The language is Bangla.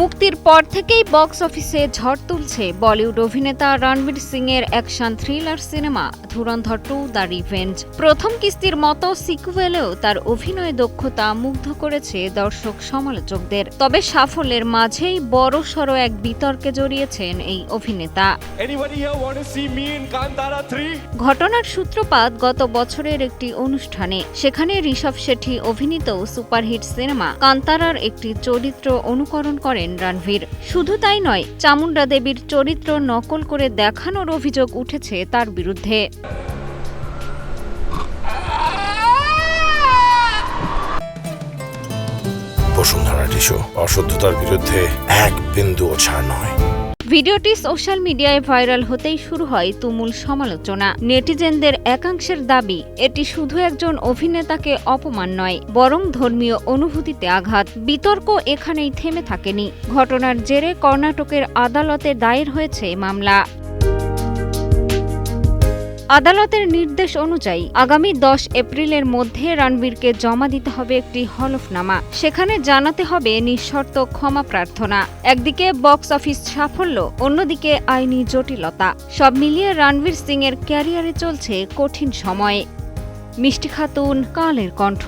মুক্তির পর থেকেই বক্স অফিসে ঝড় তুলছে বলিউড অভিনেতা রণবীর সিং এর action thriller cinema Dhurandhar 2 the revenge. প্রথম কিস্তির মতো সিকুয়েলেও তার অভিনয় দক্ষতা মুগ্ধ করেছে দর্শক সমালোচকদের। তবে সাফল্যের মাঝেই বড়সড় এক বিতর্কে জড়িয়েছেন এই অভিনেতা। ঘটনার সূত্রপাত গত বছরের একটি অনুষ্ঠানে। সেখানে ঋষভ শেঠি অভিনীত সুপারহিট সিনেমা কান্তারার একটি চরিত্র অনুকরণ করেন রণবীর। শুধু তাই নয়, চামুন্ডা দেবীর চরিত্র নকল করে দেখানোর অভিযোগ উঠেছে তার বিরুদ্ধে। বসুন্ধরা টিস্যু অশুদ্ধতার বিরুদ্ধে এক বিন্দুও ছাড় নয়। ভিডিওটি সোশ্যাল মিডিয়ায় ভাইরাল হতেই শুরু হয় তুমুল সমালোচনা। নেটিজেনদের একাংশের দাবি, এটি শুধু একজন অভিনেতাকে অপমান নয়, বরং ধর্মীয় অনুভূতিতে আঘাত। বিতর্ক এখানেই থেমে থাকেনি। ঘটনার জেরে কর্ণাটকের আদালতে দায়ের হয়েছে মামলা। আদালতের নির্দেশ অনুযায়ী আগামী 10 এপ্রিলের মধ্যে রণবীরকে জমা দিতে হবে একটি হলফনামা। সেখানে জানাতে হবে নিঃশর্ত ক্ষমা প্রার্থনা। একদিকে বক্স অফিস সাফল্য, অন্যদিকে আইনি জটিলতা। সব মিলিয়ে রণবীর সিং এর ক্যারিয়ারে চলছে কঠিন সময়। মিষ্টি খাতুন, কালের কণ্ঠ।